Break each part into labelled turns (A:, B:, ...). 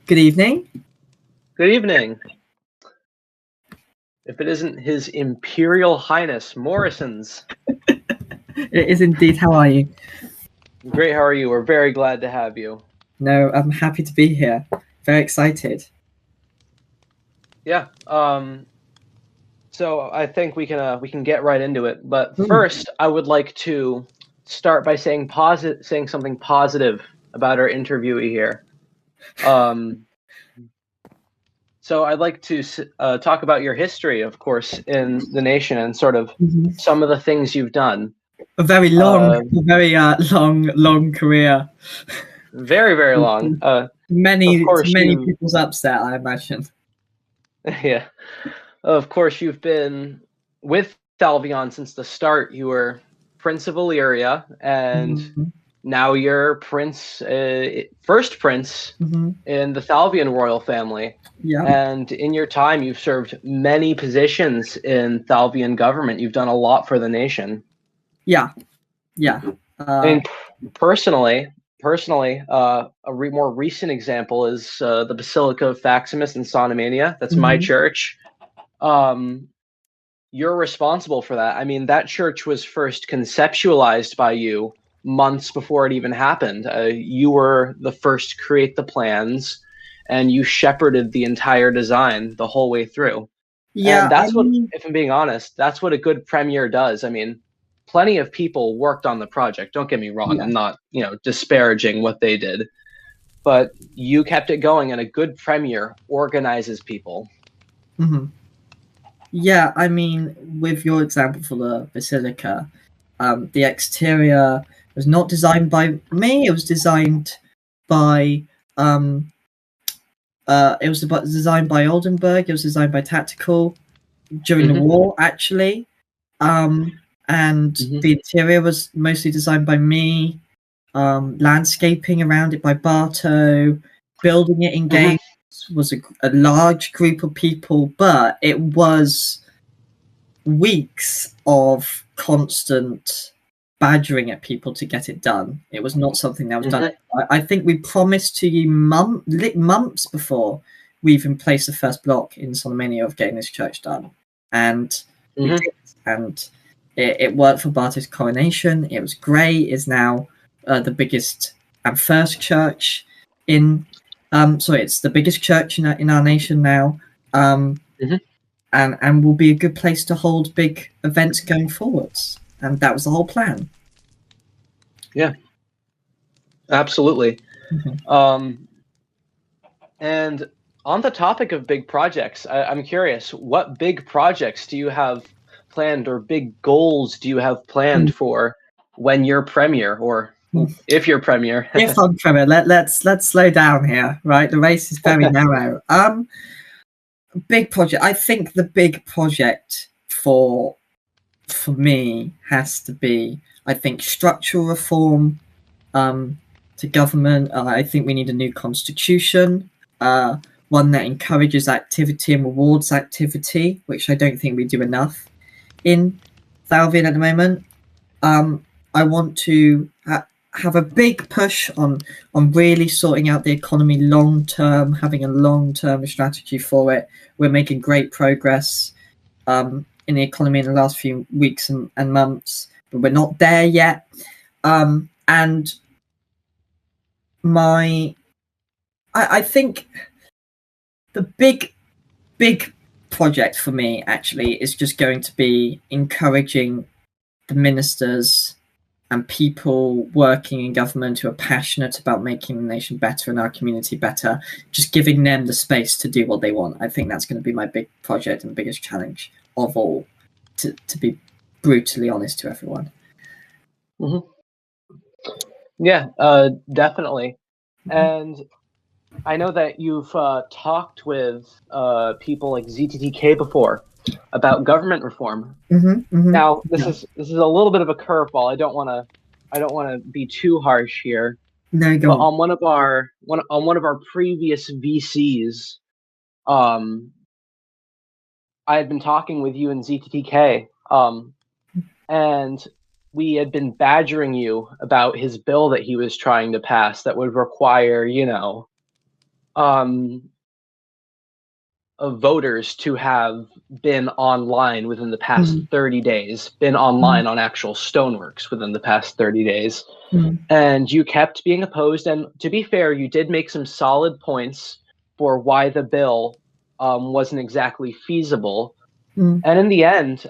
A: Good evening.
B: Good evening. If it isn't His Imperial Highness Morrisons.
A: It is indeed. How are you?
B: Great, how are you? We're very glad to have you.
A: No, I'm happy to be here. Very excited.
B: Yeah. So I think we can get right into it. But first, I would like to start by saying something positive about our interviewee here. So I'd like to talk about your history, of course, in the nation and sort of some of the things you've done.
A: A very long career.
B: Very, very long.
A: Many people's upset, I imagine.
B: Yeah. Of course, you've been with Thalvion since the start. You were Prince of Illyria, and now you're Prince, first Prince in the Thalvion royal family.
A: Yeah.
B: And in your time, you've served many positions in Thalvion government. You've done a lot for the nation.
A: Yeah. Yeah.
B: I mean, personally, a more recent example is the Basilica of Faximus in Sonomania. That's my church. You're responsible for that. I mean, that church was first conceptualized by you months before it even happened. You were the first to create the plans, and you shepherded the entire design the whole way through.
A: Yeah,
B: and that's if I'm being honest, that's what a good premier does. I mean, plenty of people worked on the project. Don't get me wrong. Yeah. I'm not, disparaging what they did, but you kept it going, and a good premier organizes people.
A: Yeah, I mean, with your example for the Basilica, the exterior was not designed by me. It was designed by designed by Oldenburg. It was designed by Tactical during the war, actually. And the interior was mostly designed by me. Landscaping around it by Barto. Building it in games was a large group of people, but it was weeks of constant badgering at people to get it done. It was not something that was done. I think we promised to you months before we even placed the first block in Sonomania of getting this church done, and we did. And it worked for Barto's coronation. It was great. It's now the biggest and first church in. It's the biggest church in our nation now. And will be a good place to hold big events going forwards. And that was the whole plan.
B: Yeah, absolutely. And on the topic of big projects, I'm curious, what big projects do you have planned, or big goals do you have planned for when you're premier, or if you're premier?
A: If I'm premier, let's slow down here, right? The race is very narrow. Big project. I think the big project for me has to be, I think, structural reform to government. I think we need a new constitution, one that encourages activity and rewards activity, which I don't think we do enough in Thalvion at the moment. I want to have a big push on really sorting out the economy long term, having a long term strategy for it. We're making great progress in the economy in the last few weeks and months, but we're not there yet. And I think the big project for me actually is just going to be encouraging the ministers and people working in government who are passionate about making the nation better and our community better, just giving them the space to do what they want. I think that's going to be my big project and the biggest challenge of all, to be brutally honest to everyone.
B: Yeah, definitely. And I know that you've talked with people like ZTTK before about government reform. Now, this is a little bit of a curveball. I don't want to be too harsh here.
A: No, go
B: but
A: on.
B: On one of our previous VCs, I had been talking with you and ZTTK, and we had been badgering you about his bill that he was trying to pass that would require, of voters to have been online within the past 30 days, been online on actual stoneworks within the past 30 days. And you kept being opposed. And to be fair, you did make some solid points for why the bill wasn't exactly feasible. And in the end,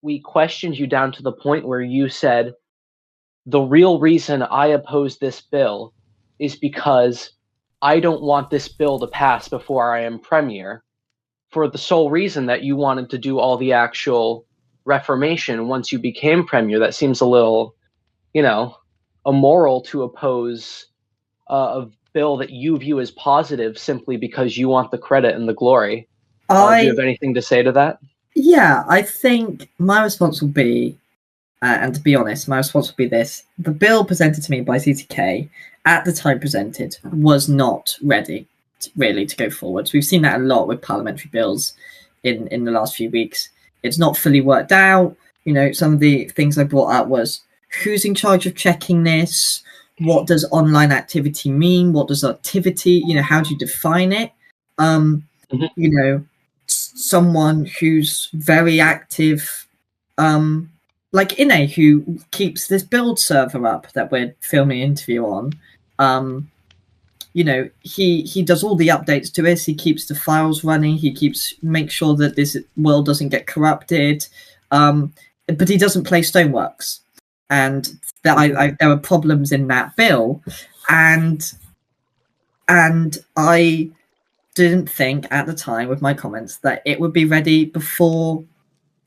B: we questioned you down to the point where you said, the real reason I oppose this bill is because I don't want this bill to pass before I am premier, for the sole reason that you wanted to do all the actual reformation once you became premier. That seems a little, immoral to oppose a bill that you view as positive simply because you want the credit and the glory. Do you have anything to say to that?
A: Yeah, I think my response will be, and to be honest, my response will be this. The bill presented to me by ZTK, at the time presented, was not ready really to go forward. We've seen that a lot with parliamentary bills in the last few weeks. It's not fully worked out. Some of the things I brought up was, who's in charge of checking this? What does online activity mean? What does activity, how do you define it? Someone who's very active, like Inne, who keeps this build server up that we're filming an interview on. He does all the updates to this. He keeps the files running. He makes sure that this world doesn't get corrupted. But he doesn't play Stoneworks, and there are problems in that bill, and I didn't think at the time with my comments that it would be ready before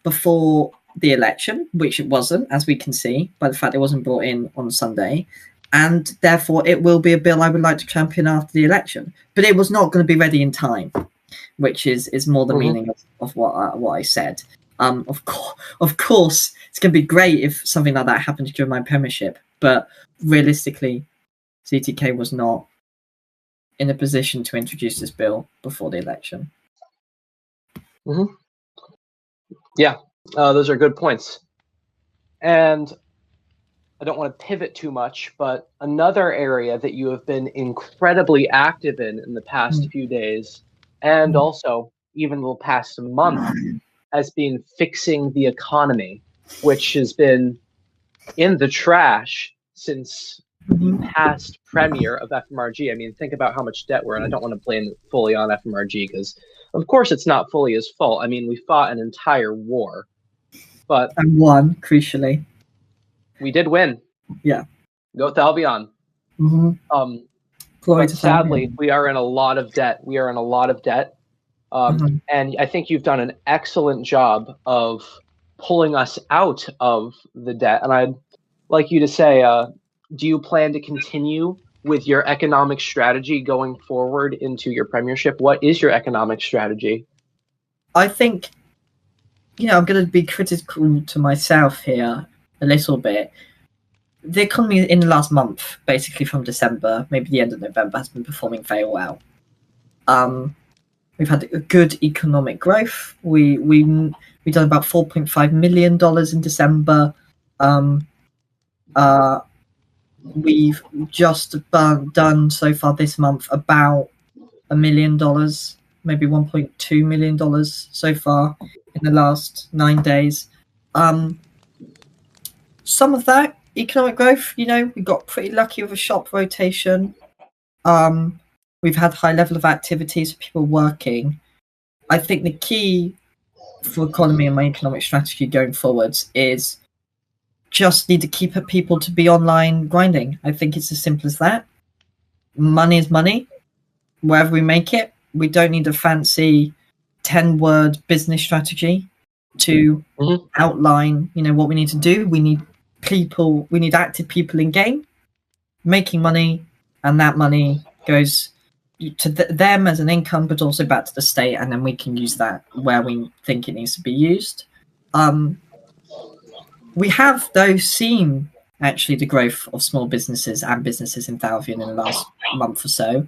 A: the election, which it wasn't, as we can see by the fact it wasn't brought in on Sunday. And therefore, it will be a bill I would like to champion after the election. But it was not going to be ready in time, which is more the meaning of what I said. Of course, it's going to be great if something like that happens during my premiership. But realistically, ZTK was not in a position to introduce this bill before the election.
B: Yeah, those are good points. And I don't want to pivot too much, but another area that you have been incredibly active in the past few days, and also even the past month, has been fixing the economy, which has been in the trash since the past premier of FMRG. I mean, think about how much debt we're in. I don't want to blame it fully on FMRG because, of course, it's not fully his fault. I mean, we fought an entire war, and
A: won, crucially.
B: We did win.
A: Yeah.
B: Go to Albion. But sadly, we are in a lot of debt. And I think you've done an excellent job of pulling us out of the debt. And I'd like you to say, do you plan to continue with your economic strategy going forward into your premiership? What is your economic strategy?
A: I think, I'm going to be critical to myself here a little bit. The economy in the last month, basically from December, maybe the end of November, has been performing very well. We've had a good economic growth. We've done about $4.5 million in December. We've just done so far this month about $1 million, maybe $1.2 million so far in the last 9 days. Some of that economic growth, we got pretty lucky with a shop rotation. We've had high level of activities, people working. I think the key for economy and my economic strategy going forwards is just need to keep people to be online grinding. I think it's as simple as that. Money is money, wherever we make it. We don't need a fancy 10-word business strategy to outline, what we need to do. We need active people in game making money, and that money goes to them as an income, but also back to the state, and then we can use that where we think it needs to be used. We have, though, seen actually the growth of small businesses and businesses in Thalvian in the last month or so.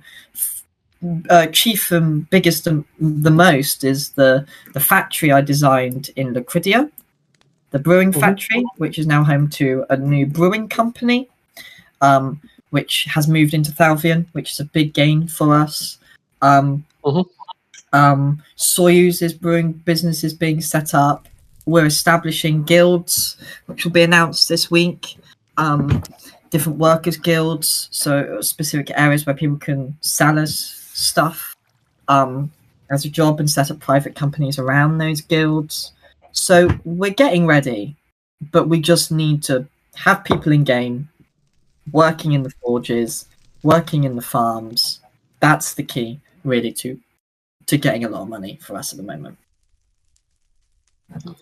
A: Chief and biggest and the most is the factory I designed in Lucridia, the brewing factory, which is now home to a new brewing company. which has moved into Thalvian, which is a big gain for us. Soyuz's brewing business is being set up. We're establishing guilds, which will be announced this week. Different workers' guilds, so specific areas where people can sell us stuff as a job and set up private companies around those guilds. So we're getting ready, but we just need to have people in game, working in the forges, working in the farms. That's the key, really, to getting a lot of money for us at the moment.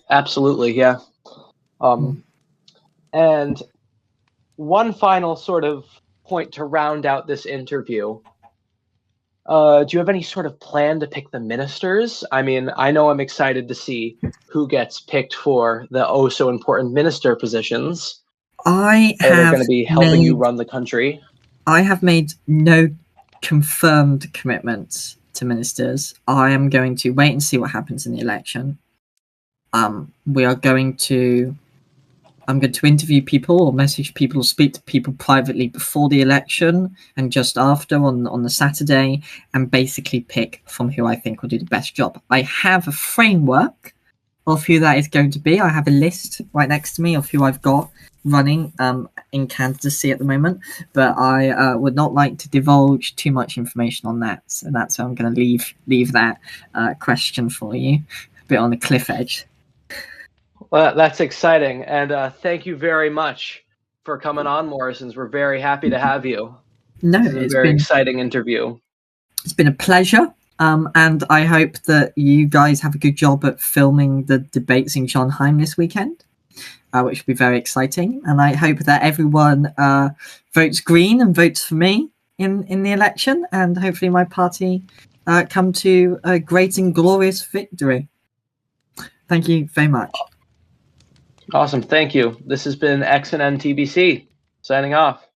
B: Absolutely, yeah. And one final sort of point to round out this interview. Do you have any sort of plan to pick the ministers? I mean, I know I'm excited to see who gets picked for the so important minister positions.
A: They're
B: going to be helping you run the country.
A: I have made no confirmed commitments to ministers. I am going to wait and see what happens in the election. I'm going to interview people or message people or speak to people privately before the election and just after on the Saturday, and basically pick from who I think will do the best job. I have a framework of who that is going to be. I have a list right next to me of who I've got running in candidacy at the moment, but I would not like to divulge too much information on that. So that's why I'm going to leave that question for you, a bit on the cliff edge.
B: Well, that's exciting, and thank you very much for coming on, Morrisons. We're very happy to have you.
A: No,
B: it's a very exciting interview.
A: It's been a pleasure, and I hope that you guys have a good job at filming the debates in Trondheim this weekend, which will be very exciting. And I hope that everyone votes green and votes for me in the election, and hopefully my party come to a great and glorious victory. Thank you very much.
B: Awesome. Thank you. This has been XNN TBC signing off.